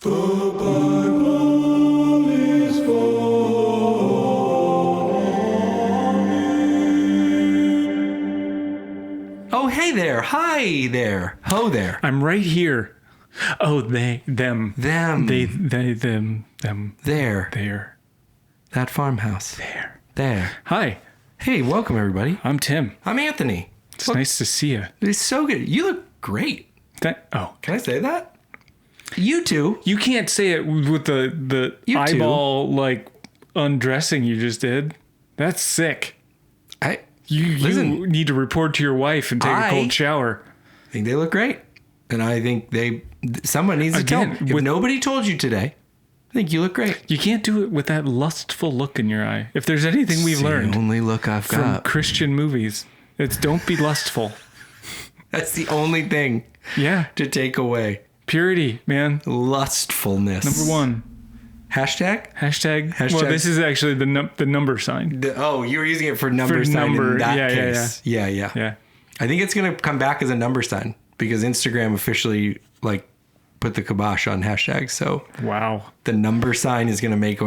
The Bible is for me. Oh, hey there. Hi there. Ho there. I'm right here. Oh, they, them. Them. They, them. There. There. That farmhouse. There. Hi, Hey, welcome everybody. I'm Tim. I'm Anthony. It's nice to see you. It's so good. You look great. Can I say that? You too. You can't say it with the You too. eyeball, like, undressing you just did. That's sick. You Listen, need to report to your wife and take a cold shower. I think they look great. And I think someone needs to tell them. If nobody told you today, I think you look great. You can't do it with that lustful look in your eye. If there's anything we've learned the only look I've from got. Christian movies, it's don't be lustful. That's the only thing to take away. Purity, man. Lustfulness. Number one. Hashtag. Well, this is actually the number sign. You were using it for number sign in that case. Yeah. I think it's going to come back as a number sign because Instagram officially put the kibosh on hashtags. So wow, the number sign is going to make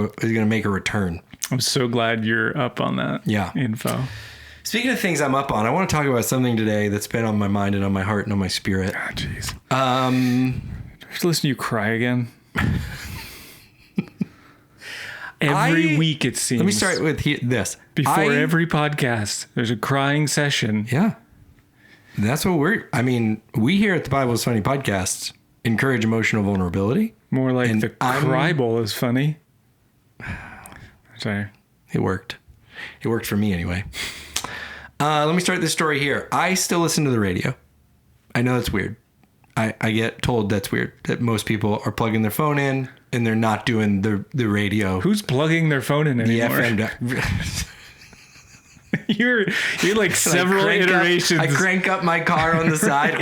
a return. I'm so glad you're up on that. Info. Speaking of things I'm up on, I want to talk about something today that's been on my mind and on my heart and on my spirit. Ah, jeez. Just listen to you cry again. Every week it seems. Let me start with this. Before every podcast, there's a crying session. Yeah. That's what we here at the Bible is Funny podcast encourage emotional vulnerability. More like the cry bowl is funny. Sorry. It worked. It worked for me anyway. Let me start this story here. I still listen to the radio. I know that's weird. I get told that's weird, that most people are plugging their phone in and they're not doing the radio. Who's plugging their phone in anymore? The FM. You're like several iterations. I crank up my car on the side.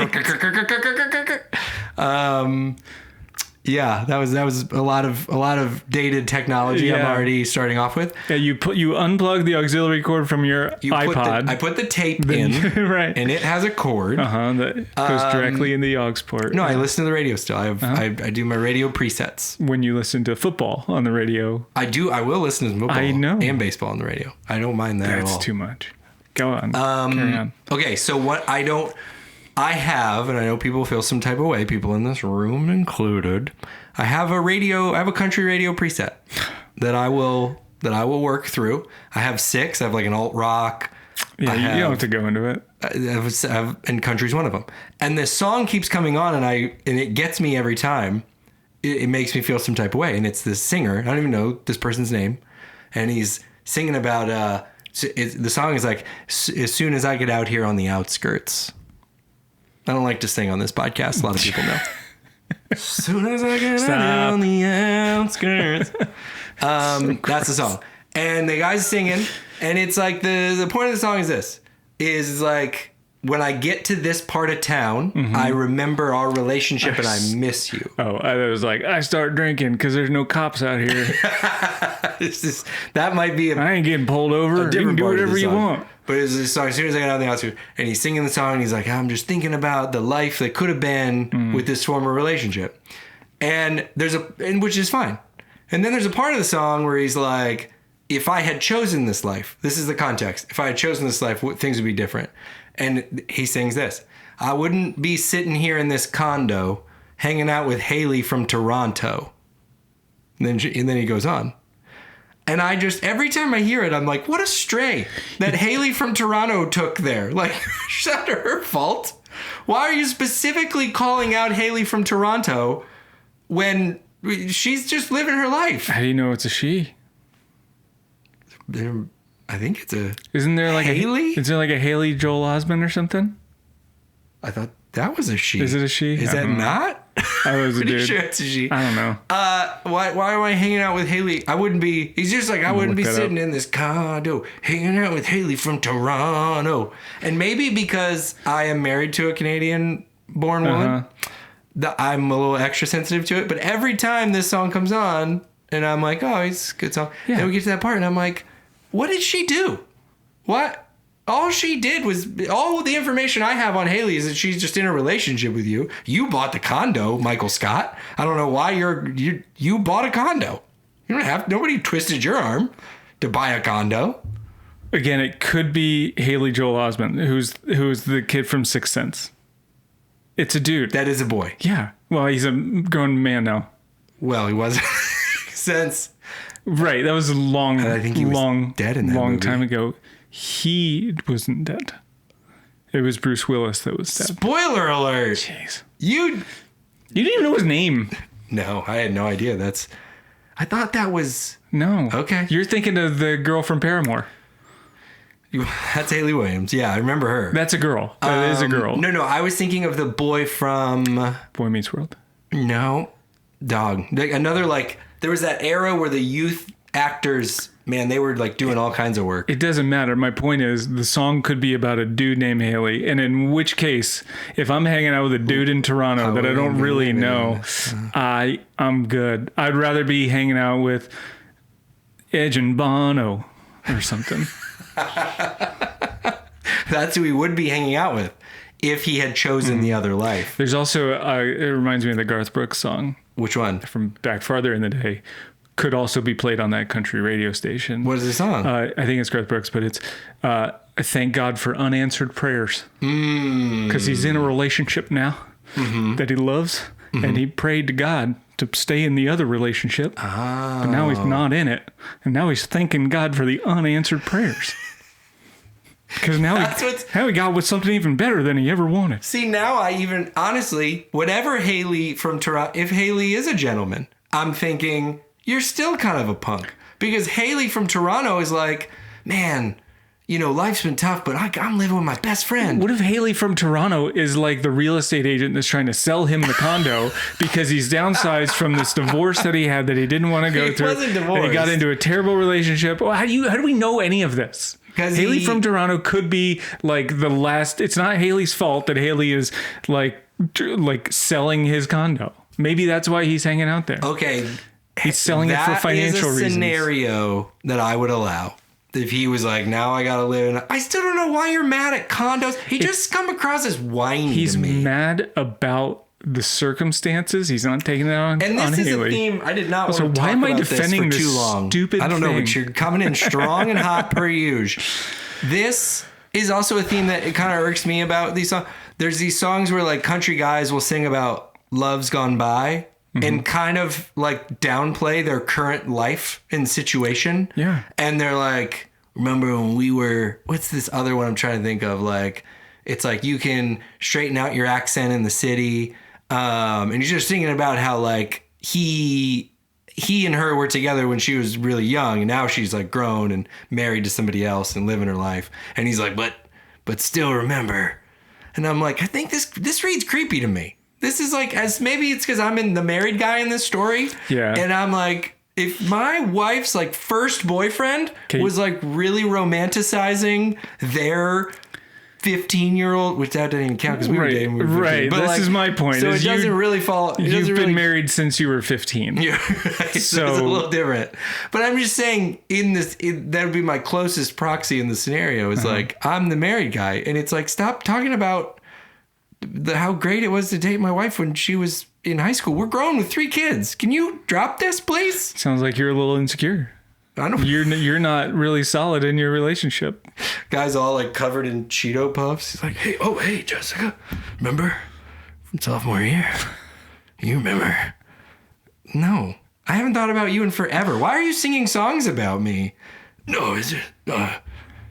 Yeah, that was a lot of dated technology. I'm already starting off with. Yeah, you unplug the auxiliary cord from your iPod. I put the tape in, right, and it has a cord. That goes directly in the aux port. No, I listen to the radio still. I do my radio presets. When you listen to football on the radio, I do. I will listen to football. I know. And baseball on the radio. I don't mind that at all. That's too much. Go on. Carry on. Okay, so what I have, and I know people feel some type of way, people in this room included, I have a country radio preset that I will work through. I have 6. I have like an alt rock. Yeah, you don't have to go into it. And country's one of them. And this song keeps coming on, and it gets me every time. It makes me feel some type of way. And it's this singer. I don't even know this person's name. And he's singing about, the song is like, as soon as I get out here on the outskirts. I don't like to sing on this podcast. A lot of people know. As soon as I get out on the outskirts. That's the song. And the guy's singing, and it's like the point of the song is this. Is like, when I get to this part of town, I remember our relationship and I miss you. Oh, I was like, I start drinking because there's no cops out here. That might be I ain't getting pulled over. You can do whatever you want. But it's this song, as soon as I get out of the outskirts, and he's singing the song, and he's like, I'm just thinking about the life that could have been with this former relationship. And which is fine. And then there's a part of the song where he's like, if I had chosen this life, this is the context. If I had chosen this life, things would be different. And he sings this. I wouldn't be sitting here in this condo hanging out with Haley from Toronto. And then he goes on. And every time I hear it, I'm like, what a stray that Haley from Toronto took there. Like, is that her fault? Why are you specifically calling out Haley from Toronto when she's just living her life? How do you know it's a she? I think it's a... Isn't there like Haley? Is there like a Haley Joel Osment or something? I thought that was a she. Is it a she? Is that not? I was pretty dude. sure it's a she. I don't know. Why am I hanging out with Haley? I wouldn't be... He's just like, I wouldn't be sitting in this condo hanging out with Haley from Toronto. And maybe because I am married to a Canadian-born woman, I'm a little extra sensitive to it. But every time this song comes on, and I'm like, oh, it's a good song. Yeah. Then we get to that part, and I'm like... What did she do? What? All she did was, all the information I have on Haley is that she's just in a relationship with you. You bought the condo, Michael Scott. I don't know why you bought a condo. You don't have, nobody twisted your arm to buy a condo. Again, it could be Haley Joel Osment, who's the kid from Sixth Sense. It's a dude. That is a boy. Yeah. Well, he's a grown man now. Well, he wasn't since. Right. That was a long, I think he was dead in that long movie. time ago. He wasn't dead. It was Bruce Willis that was dead. Spoiler alert. Jeez. You didn't even know his name. No, I had no idea. I thought that was. No. Okay. You're thinking of the girl from Paramore. That's Haley Williams. Yeah, I remember her. That's a girl. That is a girl. No, I was thinking of the boy from Boy Meets World. No, dog. Like another, like, there was that era where the youth actors, man, they were like doing all kinds of work. It doesn't matter. My point is the song could be about a dude named Haley. And in which case, if I'm hanging out with a dude in Toronto that I don't really know, I'm good. I'd rather be hanging out with Edge and Bono or something. That's who he would be hanging out with if he had chosen the other life. There's also, it reminds me of the Garth Brooks song. Which one? From back farther in the day. Could also be played on that country radio station. What is the song? I think it's Garth Brooks, but it's Thank God for Unanswered Prayers. Because he's in a relationship now that he loves, and he prayed to God to stay in the other relationship. But now he's not in it. And now he's thanking God for the unanswered prayers. Because now he got with something even better than he ever wanted. See, now I even, honestly, whatever Haley from Toronto, if Haley is a gentleman, I'm thinking, you're still kind of a punk. Because Haley from Toronto is like, man, you know, life's been tough, but I'm living with my best friend. What if Haley from Toronto is like the real estate agent that's trying to sell him the condo because he's downsized from this divorce that he had that he didn't want to go through? He wasn't divorced. And he got into a terrible relationship. Well, how do we know any of this? Haley from Toronto could be like the last. It's not Haley's fault that Haley is like selling his condo. Maybe that's why he's hanging out there. Okay. He's selling it for financial reasons. That is a scenario that I would allow. If he was like, now I gotta live in I still don't know why you're mad at condos. He just come across as whiny to me. He's mad about the circumstances. He's not taking it on And this on is Haley. a theme I did not Also, want to talk why am I about defending this for this too long. stupid I don't know, thing? but you're coming in strong and hot per usual. This is also a theme that it kind of irks me about these songs. There's these songs where like country guys will sing about love's gone by and kind of like downplay their current life and situation. Yeah. And they're like, remember when we were, what's this other one I'm trying to think of? Like, it's like you can straighten out your accent in the city. And he's just thinking about how like he and her were together when she was really young, and now she's like grown and married to somebody else and living her life. And he's like, but still remember. And I'm like, I think this reads creepy to me. This is like, as maybe it's because I'm in the married guy in this story. Yeah. And I'm like, if my wife's like first boyfriend was like really romanticizing their 15-year-old, which that doesn't even count because we were dating. When we were 15. Right. But this like, is my point. So it doesn't really fall. You've been married since you were 15. Yeah, right. So it's a little different. But I'm just saying, that would be my closest proxy in the scenario. Is like I'm the married guy, and it's like stop talking about how great it was to date my wife when she was in high school. We're grown with 3 kids. Can you drop this, please? Sounds like you're a little insecure. I don't. You're not really solid in your relationship. Guy's all like covered in Cheeto puffs. He's like, hey, Jessica, remember from sophomore year? You remember? No, I haven't thought about you in forever. Why are you singing songs about me? No, is it?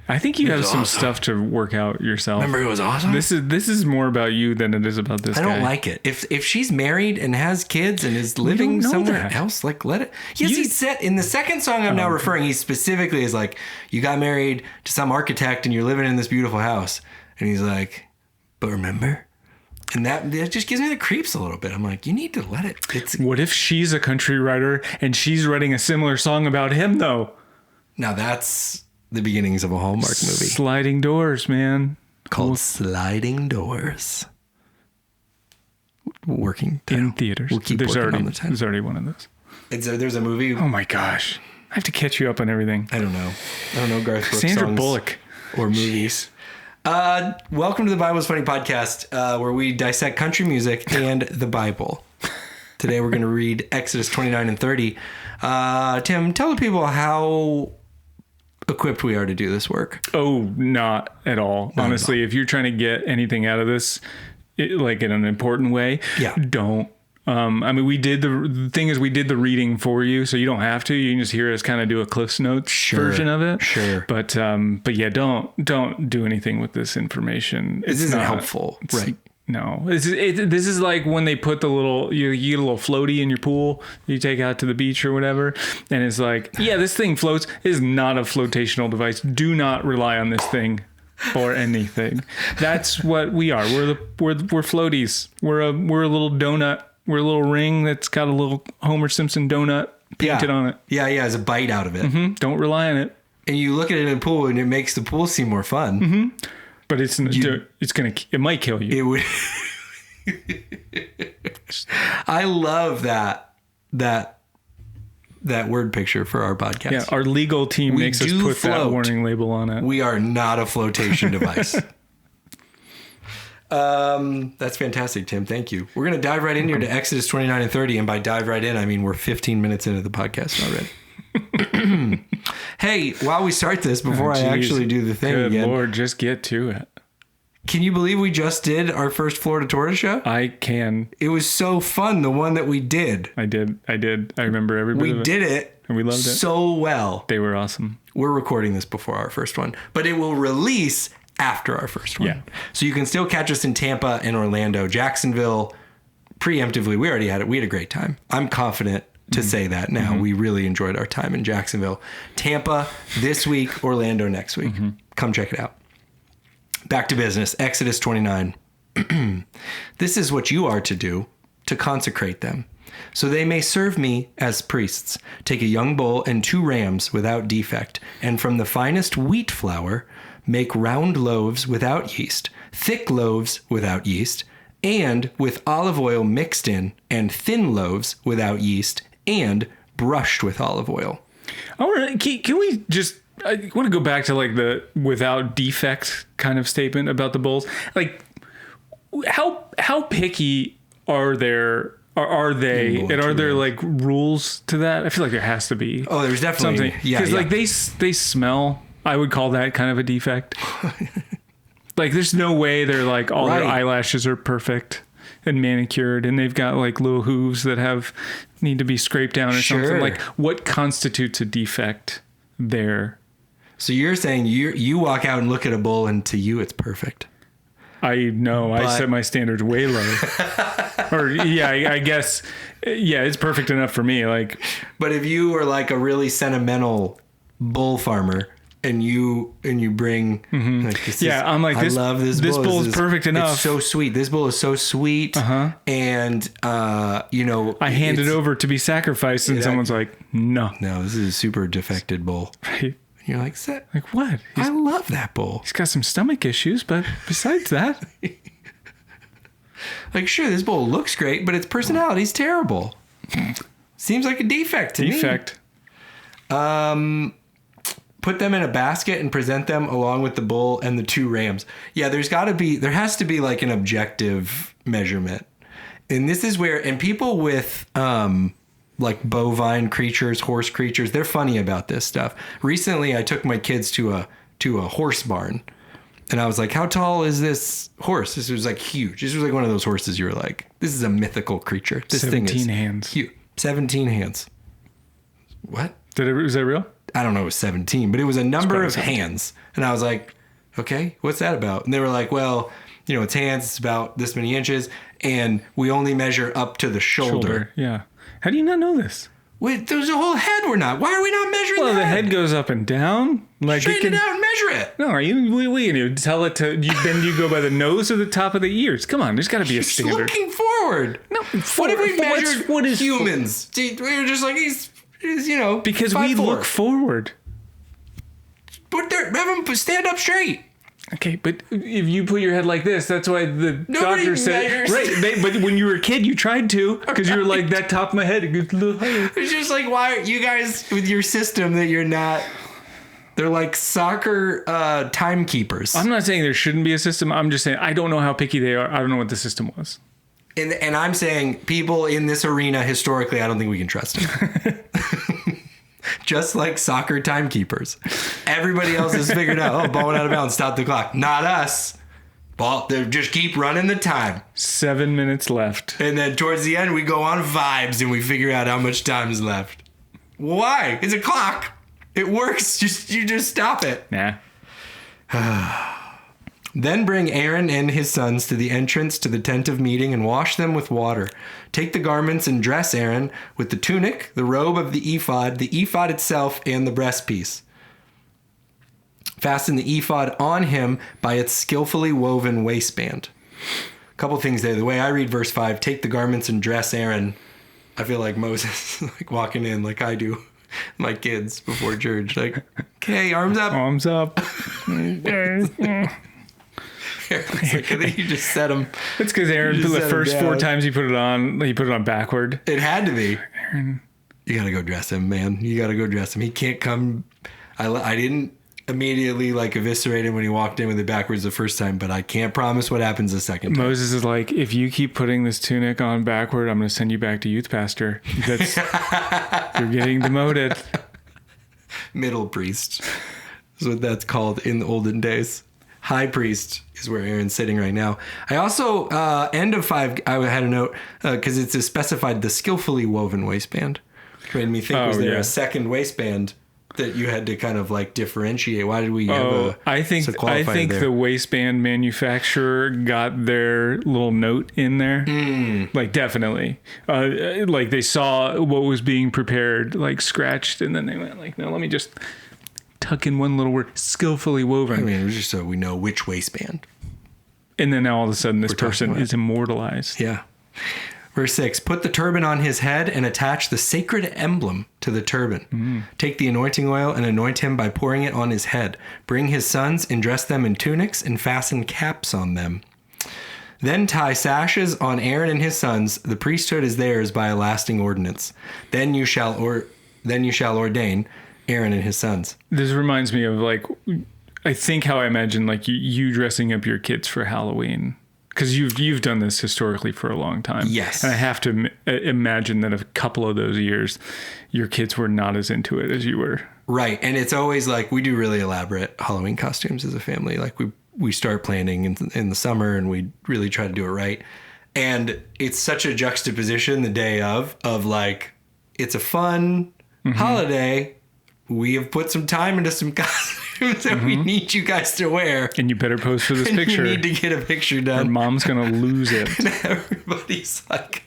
I think you have some stuff to work out yourself. Remember it was awesome? This is more about you than it is about this guy. I don't like it. If she's married and has kids and is living somewhere else, like let it. Yes, he said in the second song I'm now referring, he specifically is like, you got married to some architect and you're living in this beautiful house. And he's like, but remember? And that just gives me the creeps a little bit. I'm like, you need to let it. What if she's a country writer and she's writing a similar song about him though? Now that's the beginnings of a Hallmark movie. Sliding Doors, man. Called Sliding Doors. Working title. In theaters. We'll keep working on the title. There's already one of those. There's a movie. Oh my gosh. I have to catch you up on everything. I don't know Garth Brooks Sandra songs. Bullock. or movies. Welcome to the Bible's Funny podcast, where we dissect country music and the Bible. Today we're going to read Exodus 29 and 30. Tim, tell the people how equipped we are to do this work. Oh, not at all. Not Honestly, at all. if you're trying to get anything out of this, like in an important way, don't. We did the thing is we did the reading for you, so you don't have to. You can just hear us kind of do a Cliff's Notes version of it. Sure. But yeah, don't do anything with this information. This isn't helpful, right? No, this is like when they put you get a little floaty in your pool you take out to the beach or whatever, and it's like, yeah, this thing floats. It is not a flotational device. Do not rely on this thing for anything. That's what we are. We're floaties. We're a little donut. We're a little ring that's got a little Homer Simpson donut painted on it. Yeah, as a bite out of it. Mm-hmm. Don't rely on it. And you look at it in a pool, and it makes the pool seem more fun. Mm-hmm. But it might kill you. It would. I love that word picture for our podcast. Yeah, our legal team makes us put that warning label on it. We are not a flotation device. That's fantastic, Tim. Thank you. We're going to dive right in here to Exodus 29 and 30. And by dive right in, I mean we're 15 minutes into the podcast already. Hey, while we start this, before I actually do the thing Good again. Lord, just get to it. Can you believe we just did our first Florida Tortoise show? I can. It was so fun, the one that we did. I did. I remember every bit of it. We did it. And we loved it. So well. They were awesome. We're recording this before our first one, but it will release after our first one. Yeah. So you can still catch us in Tampa and Orlando. Jacksonville, preemptively, we already had it. We had a great time. I'm confident to say that now. Mm-hmm. We really enjoyed our time in Jacksonville. Tampa this week, Orlando next week. Mm-hmm. Come check it out. Back to business. Exodus 29. This is what you are to do to consecrate them, so they may serve me as priests. Take a young bull and 2 rams without defect, and from the finest wheat flour make round loaves without yeast, thick loaves without yeast, and with olive oil mixed in, and thin loaves without yeast, and brushed with olive oil. Can we just... I want to go back to like the without defect kind of statement about the bulls. Like, how picky are they? And are there like rules to that? I feel like there has to be. Oh, there's definitely something. Yeah, because like they smell. I would call that kind of a defect. Like, there's no way they're like all their eyelashes are perfect and manicured, and they've got like little hooves that need to be scraped down or something. Like, what constitutes a defect there? So you're saying you walk out and look at a bull, and to you it's perfect. I know. I set my standards way low. Or yeah, I guess. Yeah, it's perfect enough for me. Like, but if you were like a really sentimental bull farmer, and you bring like I'm like, this. I love this bull. This bull is perfect enough. It's so sweet. This bull is so sweet. And I hand it over to be sacrificed, and someone's like, no, this is a super defected bull. Right. And you're like, what? I love that bull. He's got some stomach issues, but besides that, like, sure, this bull looks great, but its personality's terrible. Seems like a defect to me. Put them in a basket and present them along with the bull and the 2 rams. Yeah, there has to be like an objective measurement. And this is where, and people with like bovine creatures, horse creatures, they're funny about this stuff. Recently, I took my kids to a horse barn, and I was like, how tall is this horse? This was like huge. This was like one of those horses you were like, this is a mythical creature. This thing is 17 hands. Huge. 17 hands. What? Was that real? I don't know, it was 17, but it was a number of hands. And I was like, okay, what's that about? And they were like, well, it's hands, it's about this many inches, and we only measure up to the shoulder. Yeah. How do you not know this? Wait, there's a whole head why are we not measuring that? Well, the head goes up and down. Like, straighten it out and measure it. No, you tell it to, then you go by the nose or the top of the ears. Come on, there's got to be a standard. Looking forward. No, what if we measured humans? We're just like, he's because we look forward. But have them stand up straight. Okay, but if you put your head like this, that's why the doctor said... Right, but when you were a kid, you tried to, because you were like, that top of my head, it goes a little higher. It's just like, why are you guys, with your system, that you're not... They're like soccer timekeepers. I'm not saying there shouldn't be a system. I'm just saying I don't know how picky they are. I don't know what the system was. And I'm saying people in this arena historically, I don't think we can trust them. Just like soccer timekeepers. Everybody else has figured out, ball went out of bounds, stop the clock. Not us. Ball, they just keep running the time. 7 minutes left. And then towards the end, we go on vibes and we figure out how much time is left. Why? It's a clock. It works. You just stop it. Nah. Then bring Aaron and his sons to the entrance to the tent of meeting and wash them with water. Take the garments and dress Aaron with the tunic, the robe of the ephod itself, and the breastpiece. Fasten the ephod on him by its skillfully woven waistband. A couple things there. The way I read verse 5, take the garments and dress Aaron. I feel like Moses, like walking in like I do my kids before church. Like, okay, arms up. Arms up. Like, and then you just set them. It's because Aaron, the first 4 times he put it on backward. It had to be. Aaron. You got to go dress him, man. You got to go dress him. He can't come. I didn't immediately like eviscerate him when he walked in with it backwards the first time, but I can't promise what happens the second time. Moses is like, if you keep putting this tunic on backward, I'm going to send you back to youth pastor. You're getting demoted. Middle priest is what that's called in the olden days. High priest is where Aaron's sitting right now. I also, end of 5, I had a note, because it's specified the skillfully woven waistband. Which made me think, was there a second waistband that you had to kind of like differentiate? Why did we have I think the waistband manufacturer got their little note in there. Like, definitely. Like, they saw what was being prepared, like, scratched, and then they went like, no, let me just tuck in one little word, skillfully woven. I mean, it was just so we know which waistband. And then all of a sudden this person is immortalized. Yeah. Verse 6, put the turban on his head and attach the sacred emblem to the turban. Take the anointing oil and anoint him by pouring it on his head. Bring his sons and dress them in tunics and fasten caps on them. Then tie sashes on Aaron and his sons. The priesthood is theirs by a lasting ordinance. Then you shall ordain Aaron and his sons. This reminds me of, like, I think how I imagine, like, you dressing up your kids for Halloween, because you've done this historically for a long time. Yes. And I have to imagine that a couple of those years, your kids were not as into it as you were. Right. And it's always like, we do really elaborate Halloween costumes as a family. Like, we start planning in the summer and we really try to do it right. And it's such a juxtaposition the day of like, it's a fun holiday. We have put some time into some costumes that we need you guys to wear. And you better pose for this and picture. You need to get a picture done. Or mom's going to lose it. And everybody's like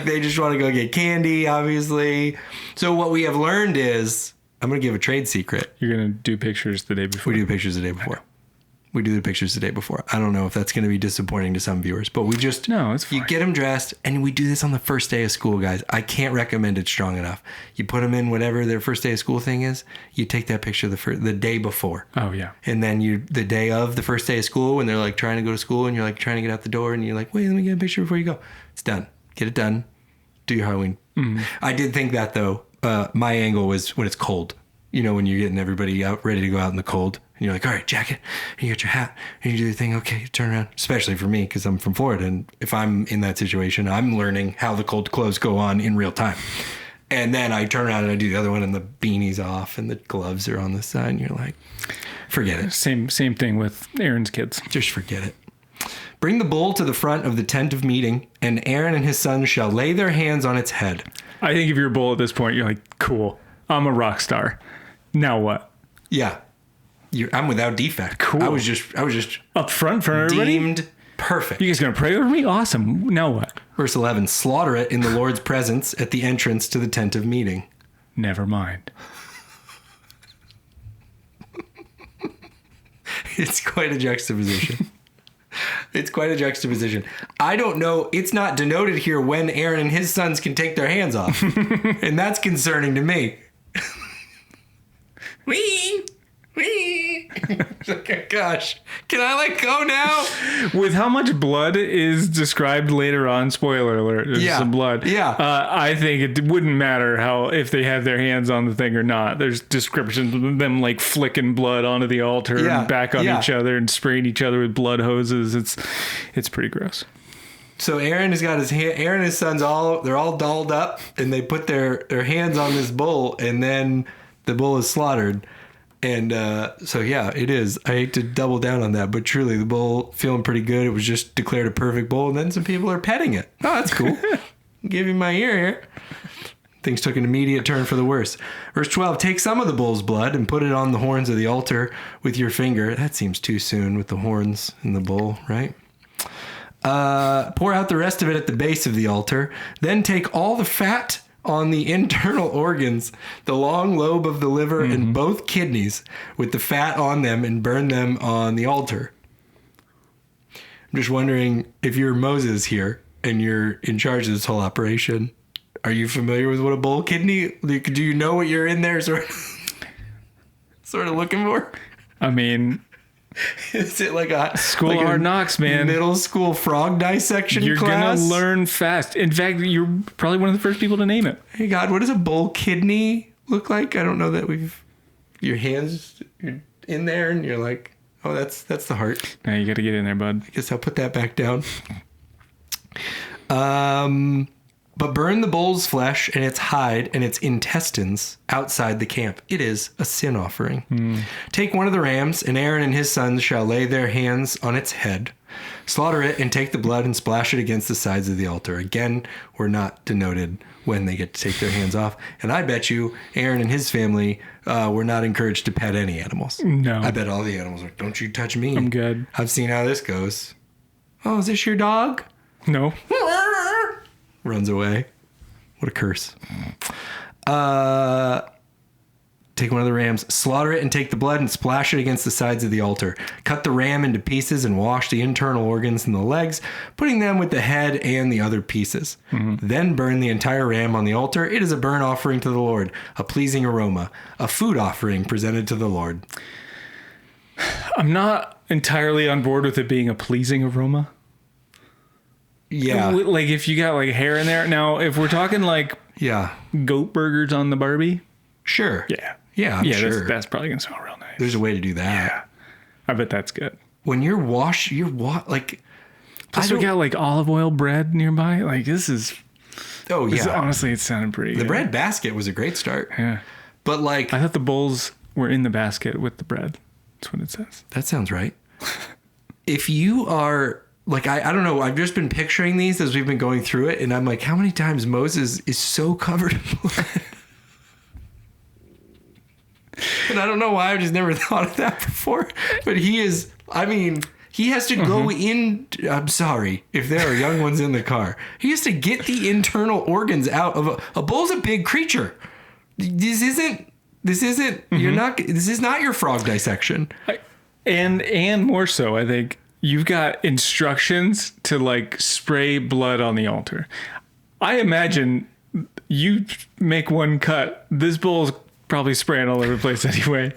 they just want to go get candy, obviously. So what we have learned is, I'm going to give a trade secret. You're going to do pictures the day before. We do pictures the day before. We do the pictures the day before. I don't know if that's going to be disappointing to some viewers, but we just... No, it's fine. You get them dressed, and we do this on the first day of school, guys. I can't recommend it strong enough. You put them in whatever their first day of school thing is. You take that picture the day before. Oh, yeah. And then the day of the first day of school, when they're like trying to go to school, and you're like trying to get out the door, and you're like, wait, let me get a picture before you go. It's done. Get it done. Do your Halloween. I did think that, though. My angle was when it's cold. You know, when you're getting everybody out ready to go out in the cold. And you're like, all right, jacket, and you get your hat, and you do your thing. Okay, you turn around. Especially for me, because I'm from Florida. And if I'm in that situation, I'm learning how the cold clothes go on in real time. And then I turn around and I do the other one, and the beanie's off, and the gloves are on the side. And you're like, forget it. Same thing with Aaron's kids. Just forget it. Bring the bull to the front of the tent of meeting, and Aaron and his sons shall lay their hands on its head. I think if you're a bull at this point, you're like, cool, I'm a rock star. Now what? Yeah. I'm without defect. Cool. I was just up front for everybody. Deemed perfect. You guys gonna pray over me? Awesome. Now what? Verse 11, slaughter it in the Lord's presence at the entrance to the tent of meeting. Never mind. It's quite a juxtaposition. It's quite a juxtaposition. I don't know. It's not denoted here when Aaron and his sons can take their hands off. And that's concerning to me. Whee! Like, gosh, can I let go now? With how much blood is described later on, spoiler alert, there's some blood. Yeah. I think it wouldn't matter if they have their hands on the thing or not. There's descriptions of them like flicking blood onto the altar and back on each other and spraying each other with blood hoses. It's pretty gross. So Aaron has got Aaron and his sons they're all dolled up, and they put their hands on this bull, and then the bull is slaughtered. And so, yeah, it is. I hate to double down on that, but truly, the bull feeling pretty good. It was just declared a perfect bull, and then some people are petting it. Oh, that's cool. Give him my ear here. Things took an immediate turn for the worse. Verse 12, take some of the bull's blood and put it on the horns of the altar with your finger. That seems too soon with the horns and the bull, right? Pour out the rest of it at the base of the altar. Then take all the fat on the internal organs, the long lobe of the liver and both kidneys with the fat on them, and burn them on the altar. I'm just wondering, if you're Moses here and you're in charge of this whole operation, are you familiar with what a bull kidney? Do you know what you're in there sort of looking for? I mean, is it like a school hard knocks, man? Middle school frog dissection You're class? You're gonna learn fast. In fact, you're probably one of the first people to name it. Hey God, what does a bull kidney look like? I don't know that your hands you're in there and you're like, oh, that's the heart. Now you got to get in there, bud. I guess I'll put that back down. But burn the bull's flesh and its hide and its intestines outside the camp. It is a sin offering. Take one of the rams, and Aaron and his sons shall lay their hands on its head. Slaughter it and take the blood and splash it against the sides of the altar. Again, we're not denoted when they get to take their hands off. And I bet you Aaron and his family were not encouraged to pet any animals. No. I bet all the animals are, don't you touch me. I'm good. I've seen how this goes. Oh, is this your dog? No. Runs away. What a curse. Take one of the rams, slaughter it and take the blood and splash it against the sides of the altar. Cut the ram into pieces and wash the internal organs and the legs, putting them with the head and the other pieces. Then burn the entire ram on the altar. It is a burnt offering to the Lord, a pleasing aroma, a food offering presented to the Lord. I'm not entirely on board with it being a pleasing aroma. Yeah. Like if you got like hair in there. Now, if we're talking like goat burgers on the Barbie. Sure. Yeah. Yeah, I'm sure. That's probably going to smell real nice. There's a way to do that. Yeah. I bet that's good. When like... Plus we got like olive oil bread nearby. Like this is... Oh, yeah. Honestly, it sounded pretty good. The bread basket was a great start. Yeah. But like... I thought the bowls were in the basket with the bread. That's what it says. That sounds right. If you are... Like, I don't know. I've just been picturing these as we've been going through it. And I'm like, how many times Moses is so covered in blood? And I don't know why. I've just never thought of that before. But he is, I mean, he has to go in. I'm sorry if there are young ones in the car. He has to get the internal organs out of a bull's a big creature. This isn't, this is not your frog dissection. And more so, I think. You've got instructions to like spray blood on the altar. I imagine you make one cut. This bull's probably spraying all over the place anyway.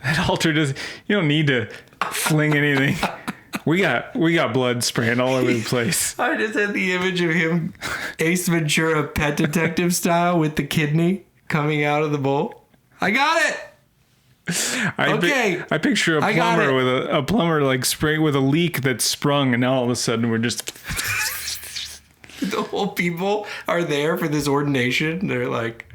That altar you don't need to fling anything. We got blood spraying all over the place. I just had the image of him, Ace Ventura Pet Detective style, with the kidney coming out of the bowl. I got it. I picture a plumber with a plumber like spraying with a leak that's sprung, and now all of a sudden we're just the whole people are there for this ordination. They're like,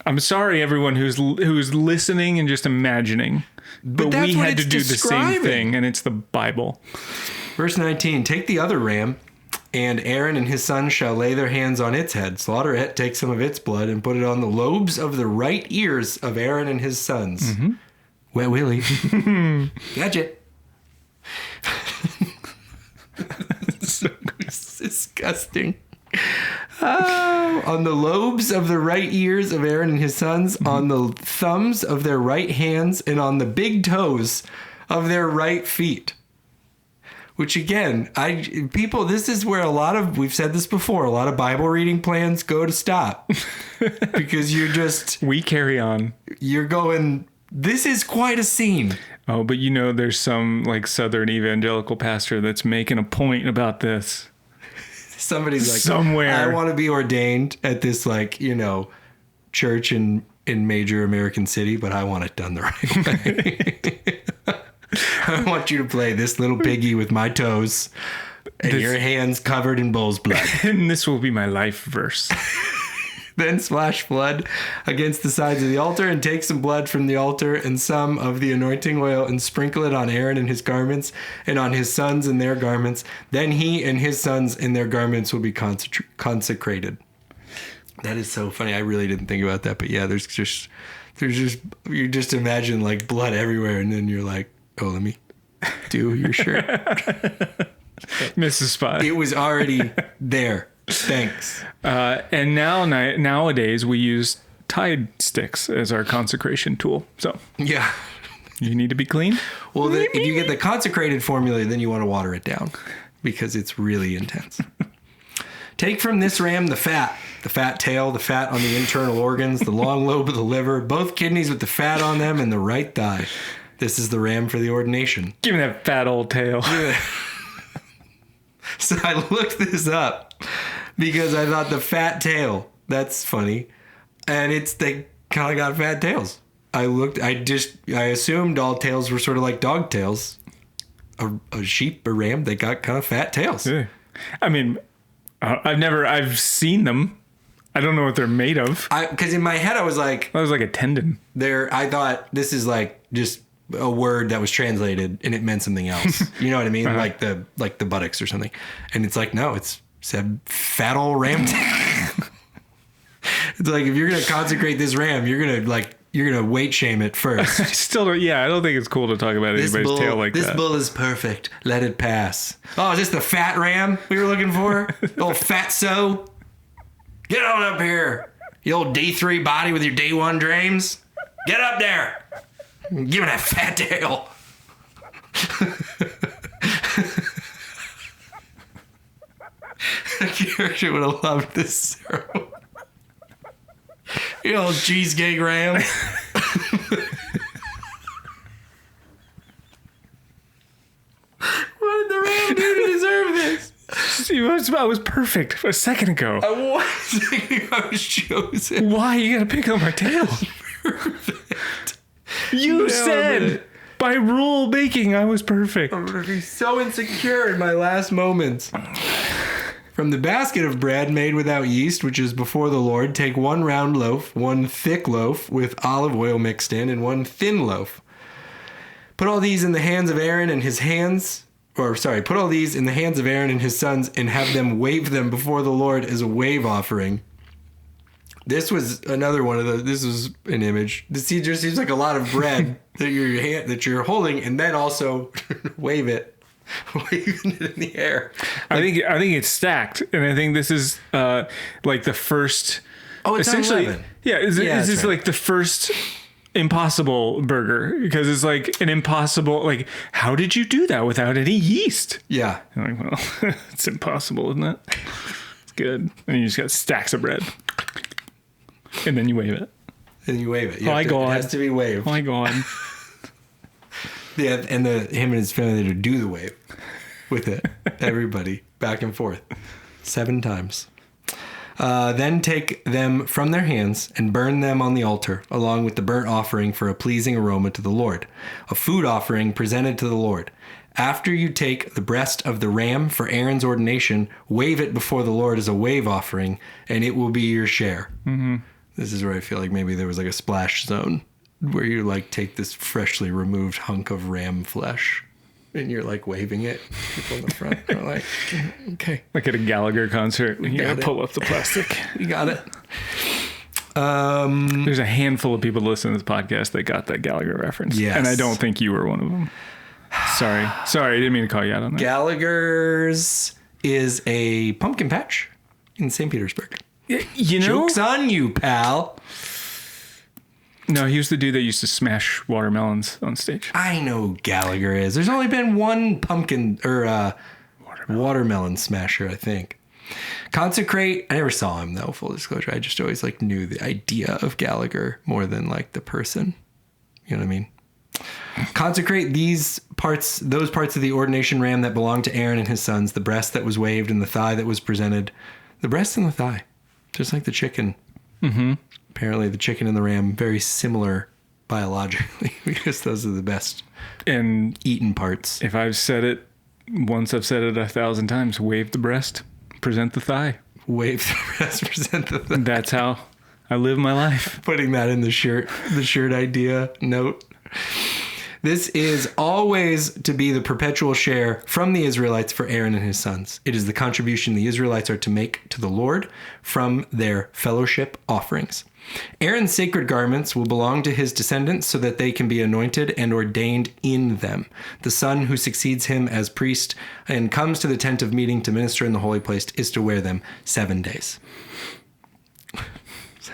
I'm sorry, everyone who's listening and just imagining, but we had to do the same thing, and it's the Bible. Verse 19: take the other ram, and Aaron and his sons shall lay their hands on its head, slaughter it, take some of its blood, and put it on the lobes of the right ears of Aaron and his sons. Wet Willie. Gotcha. It's disgusting. On the lobes of the right ears of Aaron and his sons, on the thumbs of their right hands, and on the big toes of their right feet. Which again, this is where we've said this before, a lot of Bible reading plans go to stop. Because we carry on. You're going This is quite a scene. Oh, but you know, there's some like Southern evangelical pastor that's making a point about this. Somebody's like, somewhere, I want to be ordained at this, like, you know, church in major American city, but I want it done the right way. I want you to play this little piggy with my toes and your hands covered in bull's blood. And this will be my life verse. Then splash blood against the sides of the altar, and take some blood from the altar and some of the anointing oil, and sprinkle it on Aaron and his garments, and on his sons and their garments. Then he and his sons and their garments will be consecrated. That is so funny. I really didn't think about that, but yeah, there's just you just imagine like blood everywhere, and then you're like, oh, let me do your shirt. Miss the spot. It was already there. Thanks. And nowadays we use Tide sticks as our consecration tool. So yeah, you need to be clean. Well, if you get the consecrated formula, then you want to water it down because it's really intense. Take from this ram the fat tail, the fat on the internal organs, the long lobe of the liver, both kidneys with the fat on them, and the right thigh. This is the ram for the ordination. Give me that fat old tail. So I looked this up because I thought the fat tail, that's funny. And they kind of got fat tails. I assumed all tails were sort of like dog tails. A sheep, a ram, they got kind of fat tails. Yeah. I mean, I've seen them. I don't know what they're made of. Because in my head I was like... That was like a tendon. I thought this is like just a word that was translated and it meant something else. You know what I mean? Uh-huh. Like the buttocks or something. And it's like, no, it said fat old ram tail. It's like, if you're going to consecrate this ram, you're going to weight shame it first. I don't think it's cool to talk about anybody's tail like that. This bull is perfect. Let it pass. Oh, is this the fat ram we were looking for? Old fatso. Get on up here. You old day 3 body with your day 1 dreams. Get up there. Give me that fat tail. The character would have loved this ceremony. You old cheesecake ram. What did the ram do to deserve this? I was perfect a second ago. I was chosen. Why you gotta pick on my tail? Perfect. You said by rule making I was perfect. I'm gonna be so insecure in my last moments. From the basket of bread made without yeast, which is before the Lord, take 1 round loaf, 1 thick loaf with olive oil mixed in, and 1 thin loaf. Put all these in the hands of Aaron and his put all these in the hands of Aaron and his sons, and have them wave them before the Lord as a wave offering. This was another one of this was an image. This just seems like a lot of bread that you're holding, and then also waving it in the air. I think it's stacked, and I think this is like the first. Oh, it's essentially 11. Yeah. Is this right. like the first Impossible burger? Because it's like an impossible. Like, how did you do that without any yeast? Yeah. I'm like, well, it's impossible, isn't it? It's good. And you just got stacks of bread, and then you wave it. And you wave it. God. It has to be waved. Oh my God. Yeah, and him and his family to do the wave with it. Everybody back and forth 7 times. Then take them from their hands and burn them on the altar, along with the burnt offering for a pleasing aroma to the Lord, a food offering presented to the Lord. After you take the breast of the ram for Aaron's ordination, wave it before the Lord as a wave offering, and it will be your share. Mm-hmm. This is where I feel like maybe there was like a splash zone where you like take this freshly removed hunk of ram flesh and you're like waving it. People in the front are like, okay. Like at a Gallagher concert, you gotta pull up the plastic. You got it. There's a handful of people listening to this podcast that got that Gallagher reference. Yes. And I don't think you were one of them. Sorry, I didn't mean to call you out on that. Gallagher's is a pumpkin patch in St. Petersburg. You know? Joke's on you, pal. No, he was the dude that used to smash watermelons on stage. I know who Gallagher is. There's only been one pumpkin or watermelon smasher, I think. Consecrate. I never saw him though. Full disclosure. I just always like knew the idea of Gallagher more than like the person. You know what I mean? Consecrate those parts of the ordination ram that belonged to Aaron and his sons, the breast that was waved and the thigh that was presented. The breast and the thigh, just like the chicken. Mm-hmm. Apparently the chicken and the ram, very similar biologically, because those are the best and eaten parts. If I've said it once, I've said it 1,000 times. Wave the breast, present the thigh. Wave the breast, present the thigh. That's how I live my life. Putting that in the shirt idea note. This is always to be the perpetual share from the Israelites for Aaron and his sons. It is the contribution the Israelites are to make to the Lord from their fellowship offerings. Aaron's sacred garments will belong to his descendants so that they can be anointed and ordained in them. The son who succeeds him as priest and comes to the tent of meeting to minister in the holy place is to wear them 7 days.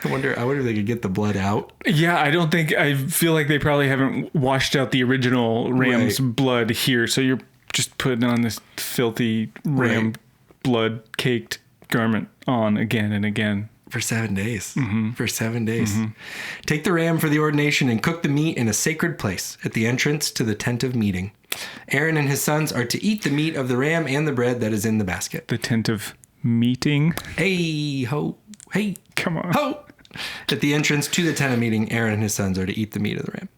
I wonder if they could get the blood out. Yeah, I feel like they probably haven't washed out the original ram's blood here. So you're just putting on this filthy ram blood caked garment on again and again. For 7 days. Mm-hmm. For 7 days. Mm-hmm. Take the ram for the ordination and cook the meat in a sacred place at the entrance to the tent of meeting. Aaron and his sons are to eat the meat of the ram and the bread that is in the basket. The tent of meeting? Hey, ho. Hey. Come on. Ho. At the entrance to the tent of meeting, Aaron and his sons are to eat the meat of the ram.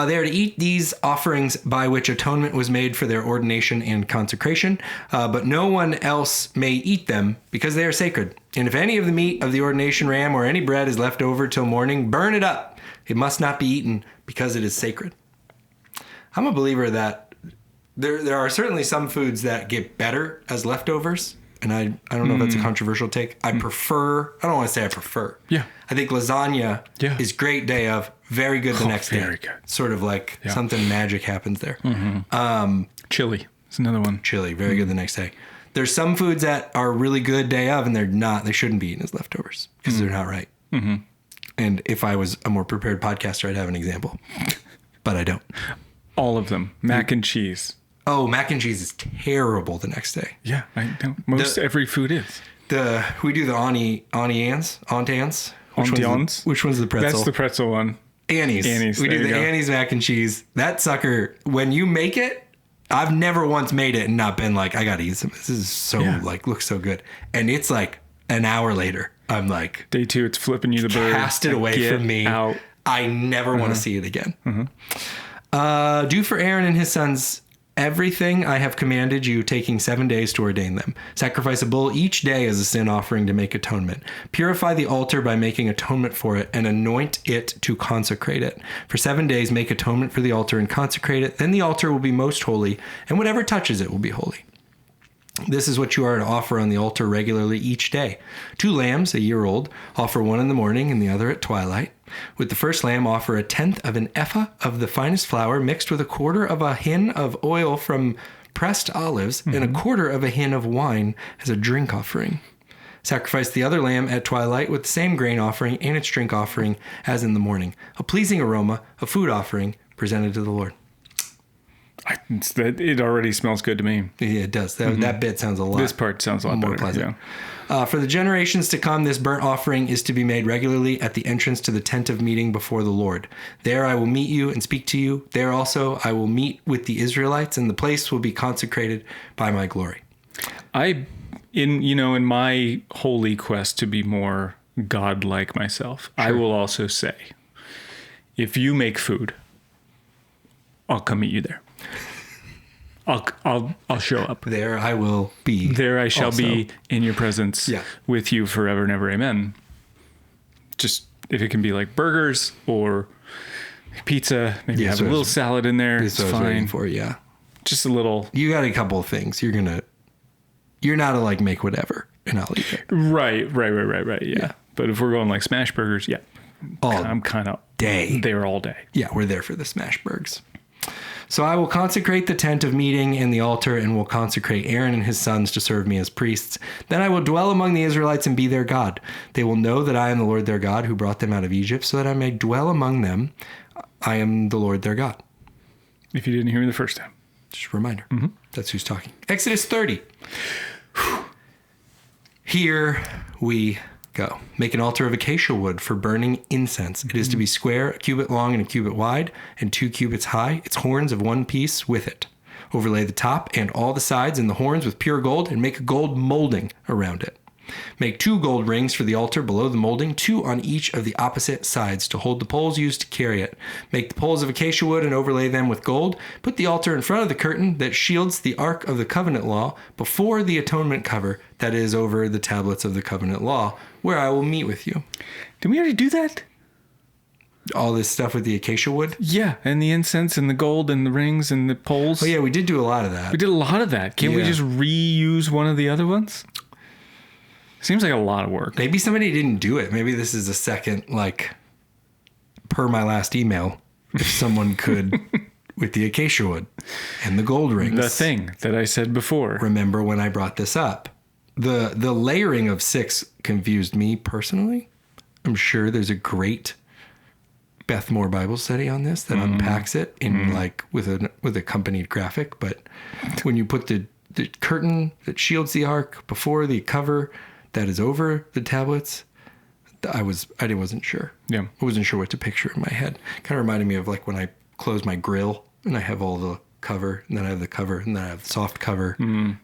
They are to eat these offerings by which atonement was made for their ordination and consecration, but no one else may eat them because they are sacred. And if any of the meat of the ordination ram or any bread is left over till morning, burn it up. It must not be eaten because it is sacred. I'm a believer that there are certainly some foods that get better as leftovers. And I don't know if that's a controversial take. I don't want to say I prefer. Yeah. I think lasagna is great day of, very good the next day. Very good. Sort of like something magic happens there. Mm-hmm. Chili is another one. Chili, very good the next day. There's some foods that are really good day of and they shouldn't be eaten as leftovers because they're not right. Mm-hmm. And if I was a more prepared podcaster, I'd have an example. But I don't. All of them. Mac and cheese. Oh, mac and cheese is terrible the next day. Yeah, I know. Every food is. We do the Auntie-Anne's. Which one's the pretzel? That's the pretzel one. Annie's. We do the Annie's mac and cheese. That sucker, when you make it, I've never once made it and not been like, I gotta eat some. This is so looks so good. And it's like an hour later, I'm like, day 2, it's flipping you the bird. Cast it away from me. Out. I never want to see it again. Mm-hmm. Do for Aaron and his sons everything I have commanded you, taking 7 days to ordain them. Sacrifice a bull each day as a sin offering to make atonement. Purify the altar by making atonement for it and anoint it to consecrate it. For 7 days, make atonement for the altar and consecrate it. Then the altar will be most holy, and whatever touches it will be holy. This is what you are to offer on the altar regularly each day. 2 lambs, a year old, offer one in the morning and the other at twilight. With the first lamb, offer 1/10 of an ephah of the finest flour mixed with 1/4 of a hin of oil from pressed olives and 1/4 of a hin of wine as a drink offering. Sacrifice the other lamb at twilight with the same grain offering and its drink offering as in the morning. A pleasing aroma, a food offering presented to the Lord. It already smells good to me. Yeah, it does. That bit sounds a lot. This part sounds a lot more better, pleasant. Yeah. For the generations to come, this burnt offering is to be made regularly at the entrance to the tent of meeting before the Lord. There I will meet you and speak to you. There also I will meet with the Israelites, and the place will be consecrated by my glory. In my holy quest to be more God-like myself, sure. I will also say, if you make food, I'll come meet you there. I'll show up. There I will be. There I shall be in your presence with you forever and ever. Amen. Just if it can be like burgers or pizza, maybe have a little salad in there. It's fine. Just a little. You got a couple of things. You're not to like make whatever and I'll eat it. Right. Yeah. But if we're going like smash burgers, I'm kind of there all day. Yeah, we're there for the smash burgers. So I will consecrate the tent of meeting and the altar and will consecrate Aaron and his sons to serve me as priests. Then I will dwell among the Israelites and be their God. They will know that I am the Lord their God who brought them out of Egypt so that I may dwell among them. I am the Lord their God. If you didn't hear me the first time. Just a reminder. Mm-hmm. That's who's talking. Exodus 30. Here we Go. Make an altar of acacia wood for burning incense. It is to be square, a cubit long and a cubit wide, and 2 cubits high. Its horns of one piece with it. Overlay the top and all the sides and the horns with pure gold, and make a gold molding around it. Make 2 gold rings for the altar below the molding, 2 on each of the opposite sides to hold the poles used to carry it. Make the poles of acacia wood and overlay them with gold. Put the altar in front of the curtain that shields the ark of the covenant law before the atonement cover that is over the tablets of the covenant law, where I will meet with you. Did we already do that? All this stuff with the acacia wood? Yeah, and the incense and the gold and the rings and the poles. Oh yeah, we did do a lot of that. We did a lot of that. Can't we just reuse one of the other ones? Seems like a lot of work. Maybe somebody didn't do it. Maybe this is a second, like, per my last email, if someone could, with the acacia wood and the gold rings. The thing that I said before. Remember when I brought this up. The layering of 6 confused me personally. I'm sure there's a great Beth Moore Bible study on this that unpacks it in like with a accompanied graphic. But when you put the curtain that shields the ark before the cover that is over the tablets, I wasn't sure. Yeah. I wasn't sure what to picture in my head. Kind of reminded me of like when I close my grill and I have all the cover, and then I have the cover, and then I have the soft cover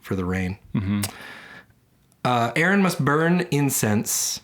for the rain. Aaron must burn incense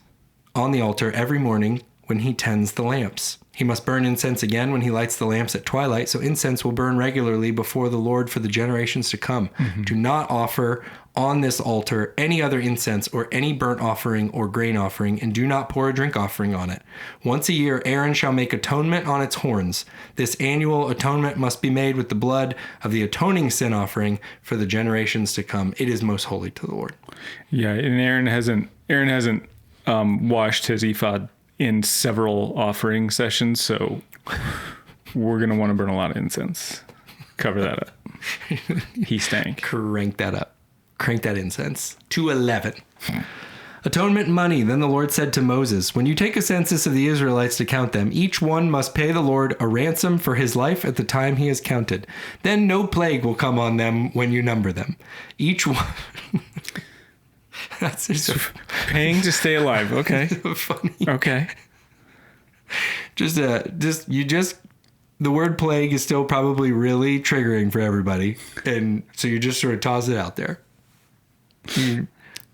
on the altar every morning when he tends the lamps. He must burn incense again when he lights the lamps at twilight, so incense will burn regularly before the Lord for the generations to come. Do not offer on this altar any other incense or any burnt offering or grain offering, and do not pour a drink offering on it. Once a year, Aaron shall make atonement on its horns. This annual atonement must be made with the blood of the atoning sin offering for the generations to come. It is most holy to the Lord. Yeah, and Aaron hasn't washed his ephod in several offering sessions, so we're going to want to burn a lot of incense. Cover that up. He stank. Crank that up. Crank that incense to 11. Atonement money. Then the Lord said to Moses, when you take a census of the Israelites to count them, each one must pay the Lord a ransom for his life at the time he is counted. Then no plague will come on them when you number them. Each one... That's just so paying to stay alive. Okay. so funny. Okay. The word plague is still probably really triggering for everybody. And so you just sort of toss it out there.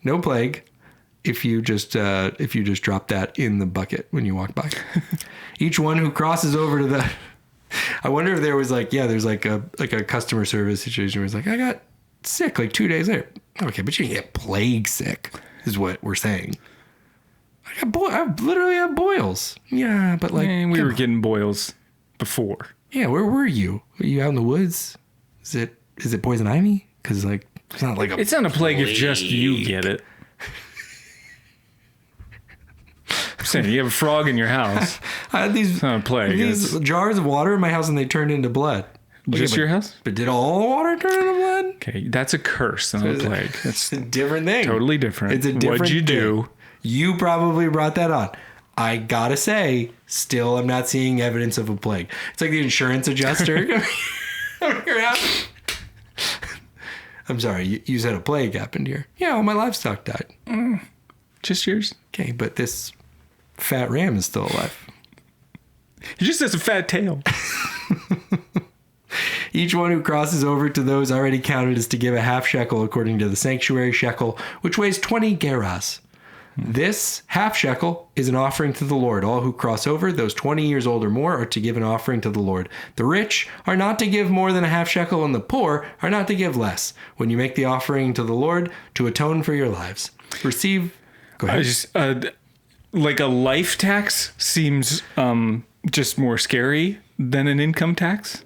No plague if you just drop that in the bucket when you walk by. Each one who crosses over to the, I wonder if there was there's like a customer service situation where it's like, I got sick like 2 days later. Okay, but you didn't get plague sick, is what we're saying. I literally have boils. Yeah, but we were getting boils before. Yeah, where were you? Were you out in the woods? Is it poison ivy? Because it's not like it's not a plague if just you get it. I'm saying you have a frog in your house. I had these, it's not a plague. These jars of water in my house, and they turned into blood. Just your house? But did all the water turn into blood? Okay, that's a curse, not a plague. That's a different thing. Totally different. It's a different What'd you thing. do? You probably brought that on. I gotta say, still, I'm not seeing evidence of a plague. It's like the insurance adjuster. I'm sorry, you said a plague happened here. Yeah, all my livestock died. Just yours? Okay, but this fat ram is still alive. He just has a fat tail. Each one who crosses over to those already counted is to give a half shekel according to the sanctuary shekel, which weighs 20 gerahs. This half shekel is an offering to the Lord. All who cross over, those 20 years old or more, are to give an offering to the Lord. The rich are not to give more than a half shekel, and the poor are not to give less. When you make the offering to the Lord to atone for your lives, receive. Go ahead. Like a life tax seems just more scary than an income tax.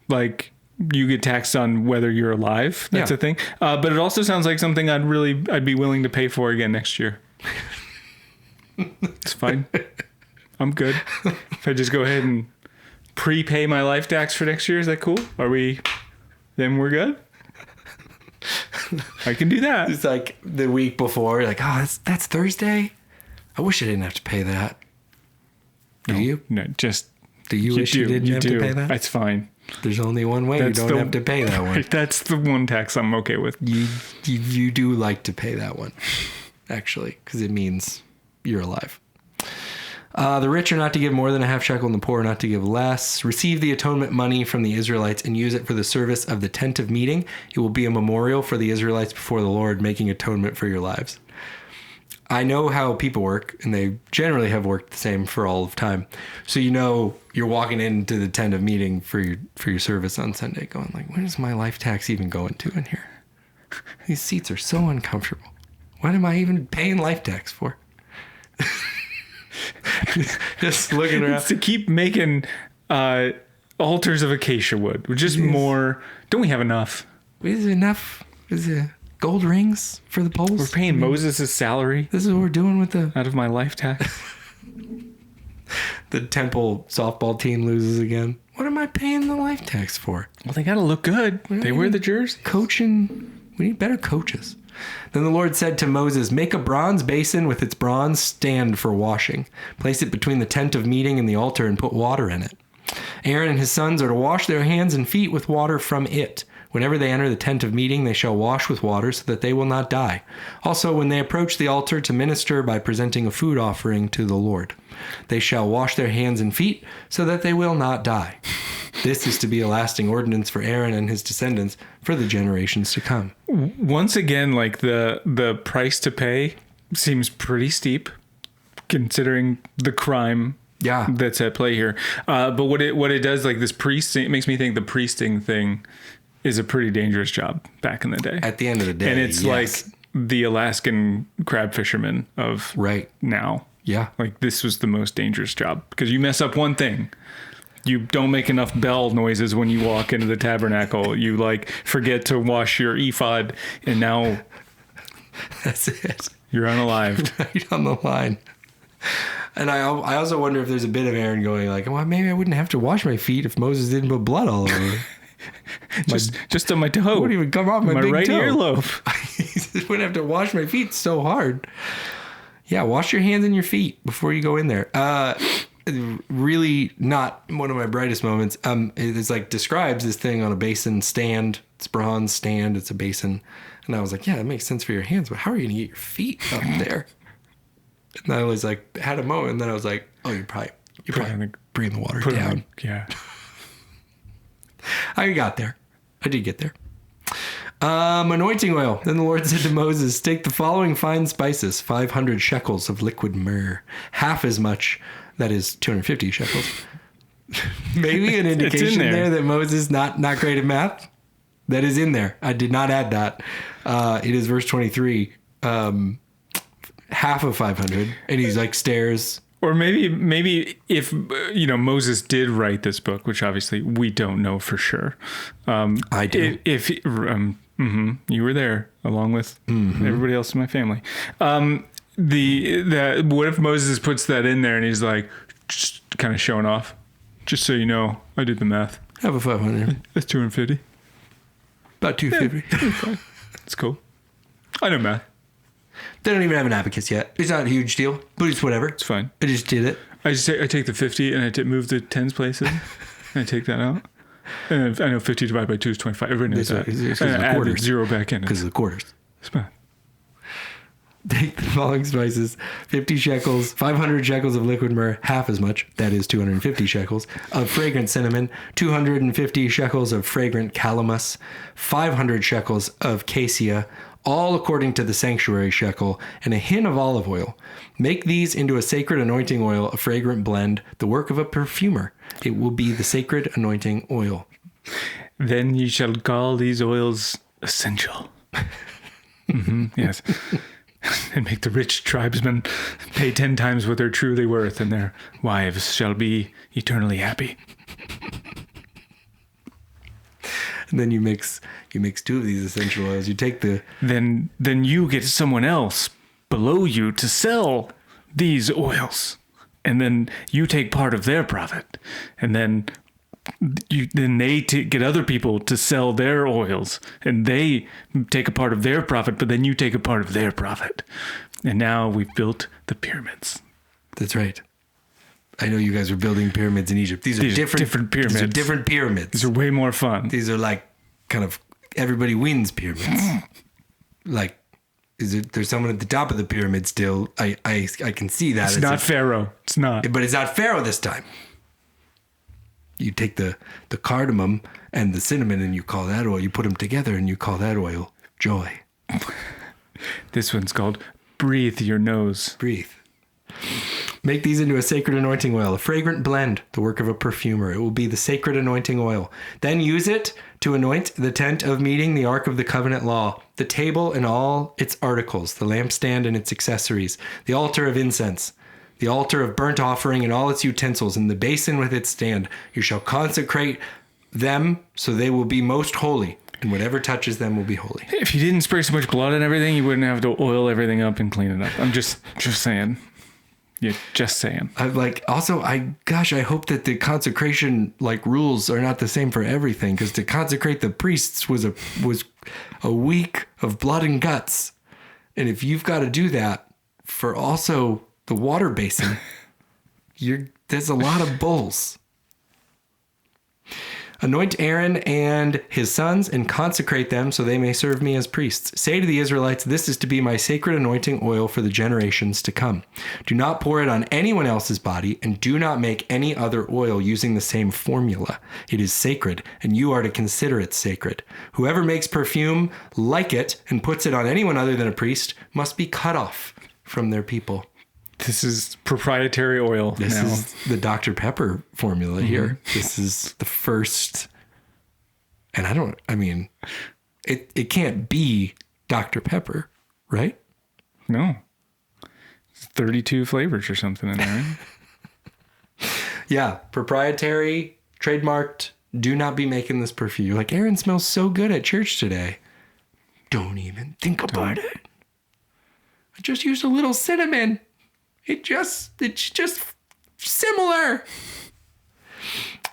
Like you get taxed on whether you're alive. That's a thing. But it also sounds like something I'd be willing to pay for again next year. It's fine. I'm good. If I just go ahead and prepay my life tax for next year, is that cool? Then we're good? I can do that. It's like the week before, like, oh, that's Thursday? I wish I didn't have to pay that. Do you? No, just... Do you wish you didn't have to pay that? That's fine. There's only one way. You don't have to pay that one. That's the one tax I'm okay with. You do like to pay that one, actually, because it means you're alive. The rich are not to give more than a half shekel, and the poor are not to give less. Receive the atonement money from the Israelites and use it for the service of the tent of meeting. It will be a memorial for the Israelites before the Lord, making atonement for your lives. I know how people work, and they generally have worked the same for all of time. So you're walking into the tent of meeting for your service on Sunday, going like, "Where does my life tax even go into in here? These seats are so uncomfortable. What am I even paying life tax for?" Just looking around. It's to keep making altars of acacia wood. Just more. Don't we have enough? Is it enough? Is it gold rings for the poles? We're paying Moses' salary. This is what we're doing with out of my life tax. The temple softball team loses again. What am I paying the life tax for? Well, they got to look good. They wear the jersey. Coaching. We need better coaches. Then the Lord said to Moses, "Make a bronze basin with its bronze stand for washing. Place it between the tent of meeting and the altar and put water in it. Aaron and his sons are to wash their hands and feet with water from it. Whenever they enter the tent of meeting, they shall wash with water so that they will not die. Also, when they approach the altar to minister by presenting a food offering to the Lord, they shall wash their hands and feet so that they will not die. This is to be a lasting ordinance for Aaron and his descendants for the generations to come." Once again, like the price to pay seems pretty steep considering the crime that's at play here. But what it does, like this priest, it makes me think the priesting thing is a pretty dangerous job back in the day. At the end of the day, and it's like the Alaskan crab fishermen of now. Yeah. Like this was the most dangerous job because you mess up one thing. You don't make enough bell noises when you walk into the tabernacle. You forget to wash your ephod, and now that's it. You're unalived. Right on the line. And I also wonder if there's a bit of Aaron going like, "Well, maybe I wouldn't have to wash my feet if Moses didn't put blood all over me." just on my toe. It wouldn't even come off my big right toe. earlobe. I wouldn't have to wash my feet so hard. Yeah, wash your hands and your feet before you go in there. Really not one of my brightest moments. It's describes this thing on a basin stand. It's bronze stand. It's a basin. And I was like, yeah, that makes sense for your hands, but how are you going to get your feet up there? And I was had a moment, and then I was like, oh, you're probably bringing the water down. Yeah. I got there. I did get there. Anointing oil. Then the Lord said to Moses, "Take the following fine spices, 500 shekels of liquid myrrh, half as much, that is 250 shekels." Maybe an indication there that Moses not great at math. That is in there. I did not add that. It is verse 23. Half of 500, and he's stares. Or maybe if Moses did write this book, which obviously we don't know for sure. I do. If you were there along with everybody else in my family. What if Moses puts that in there and he's just kind of showing off, just so you know, I did the math. Have a 500. That's 250. About 250. It's cool. I know math. They don't even have an abacus yet. It's not a huge deal, but it's whatever. It's fine. I just did it. I take the 50 and I move the tens places and I take that out. And I know 50 divided by 2 is 25. Everybody knows that. It's and I add quarters. the zero back in. Because of the quarters. It's fine. Take the following spices, 50 shekels, 500 shekels of liquid myrrh, half as much, that is 250 shekels, of fragrant cinnamon, 250 shekels of fragrant calamus, 500 shekels of cassia, all according to the sanctuary shekel, and a hin of olive oil. Make these into a sacred anointing oil, a fragrant blend, the work of a perfumer. It will be the sacred anointing oil. Then ye shall call these oils essential. Yes. And make the rich tribesmen pay 10 times what they're truly worth, and their wives shall be eternally happy. And then you mix 2 of these essential oils. You take the... Then you get someone else below you to sell these oils. And then you take part of their profit. And then they get other people to sell their oils. And they take a part of their profit, but then you take a part of their profit. And now we've built the pyramids. That's right. I know you guys were building pyramids in Egypt. These are different pyramids. These are different pyramids. These are way more fun. These are kind of everybody wins pyramids. there's someone at the top of the pyramid still. I can see that. It's not Pharaoh. It's not. But it's not Pharaoh this time. You take the cardamom and the cinnamon and you call that oil. You put them together and you call that oil joy. This one's called breathe your nose. Breathe. Make these into a sacred anointing oil, a fragrant blend, the work of a perfumer. It will be the sacred anointing oil. Then use it to anoint the tent of meeting, the ark of the covenant law, the table and all its articles, the lampstand and its accessories, the altar of incense, the altar of burnt offering and all its utensils, and the basin with its stand. You shall consecrate them so they will be most holy, and whatever touches them will be holy. If you didn't spray so much blood and everything, you wouldn't have to oil everything up and clean it up. I'm just saying. Yeah, just saying. I hope that the consecration rules are not the same for everything, because to consecrate the priests was a week of blood and guts. And if you've got to do that for also the water basin, there's a lot of bulls. Anoint Aaron and his sons and consecrate them so they may serve me as priests. Say to the Israelites, this is to be my sacred anointing oil for the generations to come. Do not pour it on anyone else's body, and do not make any other oil using the same formula. It is sacred, and you are to consider it sacred. Whoever makes perfume like it and puts it on anyone other than a priest must be cut off from their people. This is proprietary oil. This is the Dr. Pepper formula here. This is the first, and it can't be Dr. Pepper, right? No. 32 flavors or something in there, right? Yeah, proprietary, trademarked. Do not be making this perfume. You're like, Aaron smells so good at church today. Don't even think about it. I just used a little cinnamon. It's just similar.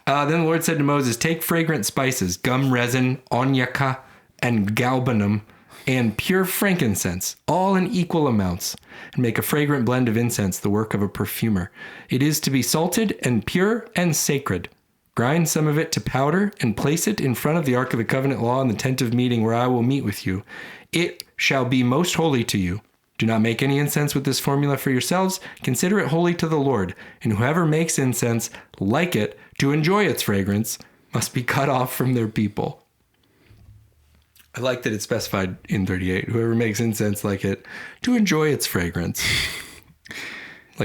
Then the Lord said to Moses, take fragrant spices, gum resin, onycha, and galbanum, and pure frankincense, all in equal amounts, and make a fragrant blend of incense, the work of a perfumer. It is to be salted and pure and sacred. Grind some of it to powder and place it in front of the ark of the covenant law in the tent of meeting where I will meet with you. It shall be most holy to you. Do not make any incense with this formula for yourselves. Consider it holy to the Lord. And whoever makes incense like it to enjoy its fragrance must be cut off from their people. I like that it's specified in 38. Whoever makes incense like it to enjoy its fragrance.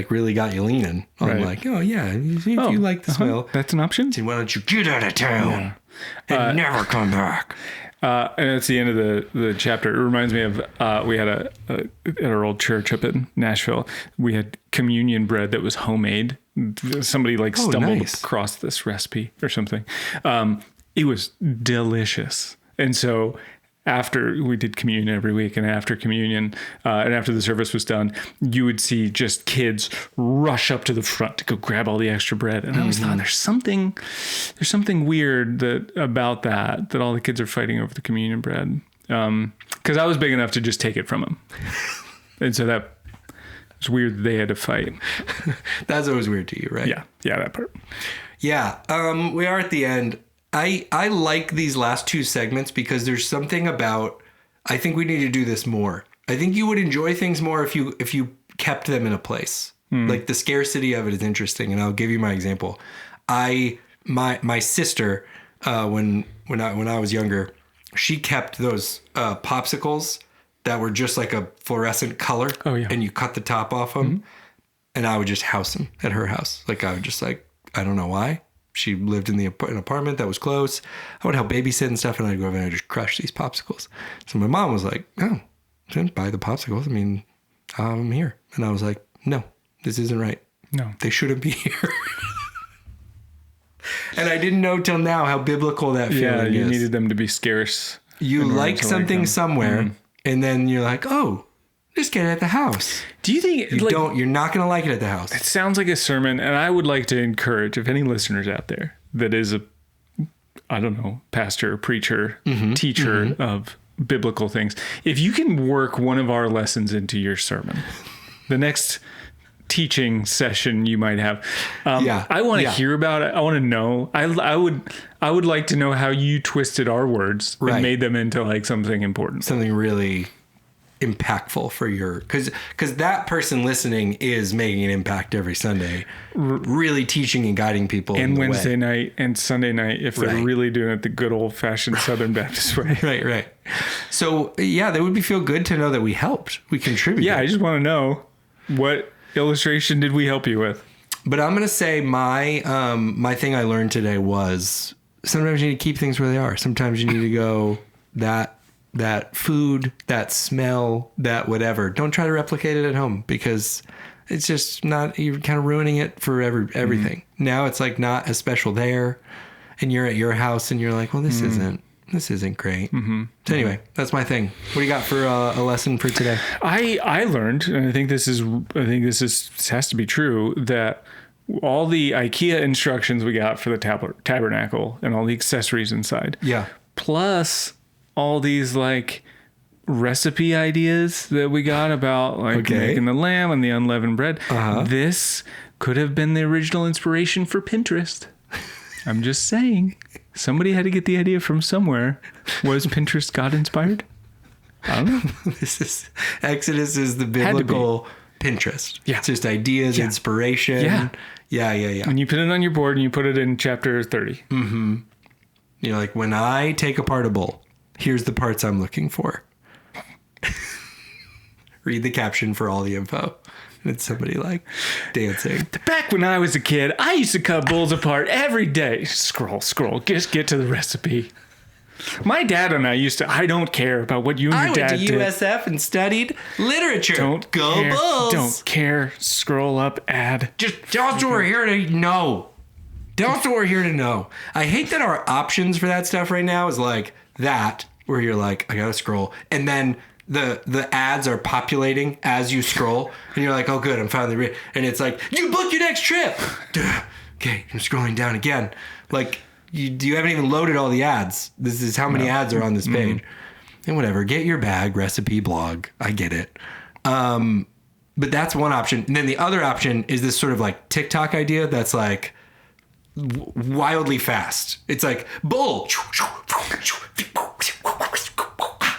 Really got you leaning. I'm like, oh yeah, if you like the smell. That's an option. Then why don't you get out of town and never come back? And it's the end of the chapter. It reminds me of we had at our old church up in Nashville, we had communion bread that was homemade. Somebody stumbled across this recipe or something. It was delicious. And so after we did communion every week, and after communion and after the service was done, you would see just kids rush up to the front to go grab all the extra bread. And I always thought there's something weird about that all the kids are fighting over the communion bread. Because I was big enough to just take it from them. And so that was weird that they had to fight. That's always weird to you, right? Yeah, that part. Yeah, we are at the end. I like these last two segments because there's something about, I think we need to do this more. I think you would enjoy things more if you kept them in a place. The scarcity of it is interesting, and I'll give you my example. My sister, when I was younger, she kept those popsicles that were just like a fluorescent color. Oh yeah. And you cut the top off them, and I would just house them at her house. I would just I don't know why. She lived in an apartment that was close. I would help babysit and stuff, and I'd go over and I'd just crush these popsicles. So my mom was like, oh, I didn't buy the popsicles. I'm here. And I was like, no, this isn't right. No. They shouldn't be here. And I didn't know till now how biblical that feeling is. Yeah, you needed them to be scarce. You like something somewhere, and then you're like, oh, just get it at the house. Do you think you're not going to like it at the house? It sounds like a sermon, and I would like to encourage, if any listeners out there that is pastor, preacher, teacher of biblical things, if you can work one of our lessons into your sermon, the next teaching session you might have, I want to hear about it. I want to know. I would like to know how you twisted our words and made them into something important. Something really impactful for your, because that person listening is making an impact every Sunday, really teaching and guiding people. And Wednesday night and Sunday night, if they're really doing it the good old fashioned Southern Baptist way. Right. So yeah, that would feel good to know that we helped, we contributed. Yeah, I just want to know, what illustration did we help you with? But I'm gonna say my my thing I learned today was sometimes you need to keep things where they are. Sometimes you need to go that food, that smell, that whatever. Don't try to replicate it at home, because it's just not, you're kind of ruining it for everything. Now it's like not as special there, and you're at your house and you're like, well, this isn't great. So anyway, that's my thing. What do you got for a lesson for today? I learned, and I think this has to be true, that all the IKEA instructions we got for the tabernacle and all the accessories inside. Yeah. Plus all these like recipe ideas that we got about like making the lamb and the unleavened bread. This could have been the original inspiration for Pinterest. I'm just saying, somebody had to get the idea from somewhere. Was Pinterest God inspired? I don't know. Exodus is the biblical Pinterest. Yeah. It's just ideas, inspiration. Yeah. And you put it on your board and you put it in chapter 30. You're like, when I take apart a bowl, here's the parts I'm looking for. Read the caption for all the info. And it's somebody like dancing. Back when I was a kid, I used to cut bowls apart every day. Scroll. Just get to the recipe. My dad and I I don't care about what you and your dad did. I went to USF and studied literature. Don't go care. Bulls. Don't care. Scroll up, ad. Just tell us what we're here to know. Tell us what we're here to know. I hate that our options for that stuff right now is like that, where you're like, I gotta scroll. And then the ads are populating as you scroll. And you're like, oh good, I'm finally ready. And it's like, you book your next trip. Okay, I'm scrolling down again. Like, you haven't even loaded all the ads. This is how many ads are on this page. And whatever, get your bag, recipe, blog. I get it. But that's one option. And then the other option is this sort of like TikTok idea that's like wildly fast. It's like bowl,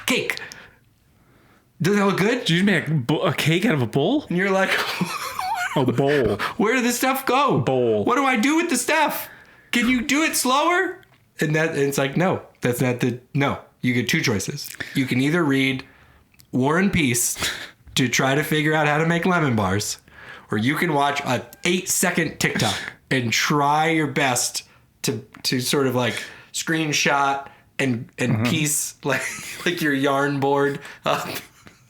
cake. Doesn't that look good? Did you make a cake out of a bowl? And you're like, a bowl. Where did this stuff go? Bowl. What do I do with the stuff? Can you do it slower? And it's like, no, that's not no. You get two choices. You can either read War and Peace to try to figure out how to make lemon bars, or you can watch a 8-second TikTok and try your best to sort of like screenshot and piece like your yarn board up.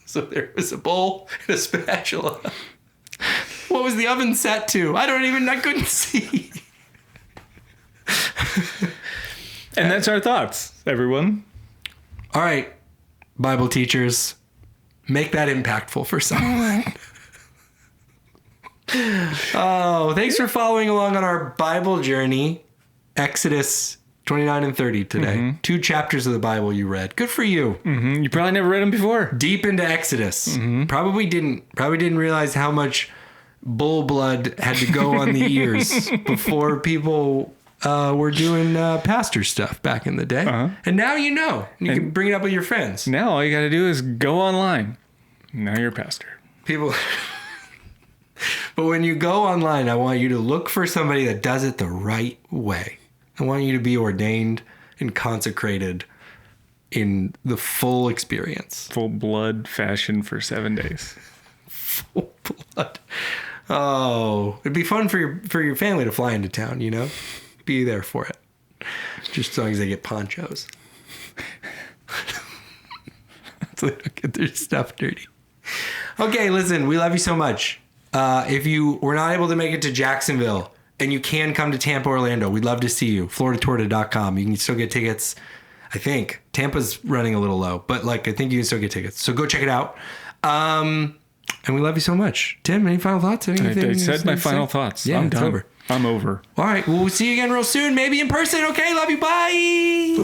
So there was a bowl and a spatula. What was the oven set to? I couldn't see. And that's our thoughts, everyone. All right, Bible teachers, make that impactful for someone. Oh, thanks for following along on our Bible journey. Exodus 29 and 30 today. 2 chapters of the Bible you read. Good for you. You probably never read them before. Deep into Exodus. Probably didn't realize how much bull blood had to go on the ears before people were doing pastor stuff back in the day. And now you know. You can bring it up with your friends. Now all you got to do is go online. Now you're a pastor. People... But when you go online, I want you to look for somebody that does it the right way. I want you to be ordained and consecrated in the full experience. Full blood fashion for 7 days. Full blood. Oh, it'd be fun for your family to fly into town, you know? Be there for it. Just as long as they get ponchos. So they don't get their stuff dirty. Okay, listen, we love you so much. If you were not able to make it to Jacksonville and you can come to Tampa, Orlando, we'd love to see you. FloridaTorta.com. You can still get tickets. I think Tampa's running a little low, but I think you can still get tickets. So go check it out. And we love you so much. Tim, any final thoughts? Anything I said my final thoughts. Yeah, I'm done. Over. I'm over. All right. Well, we'll see you again real soon. Maybe in person. Okay. Love you. Bye.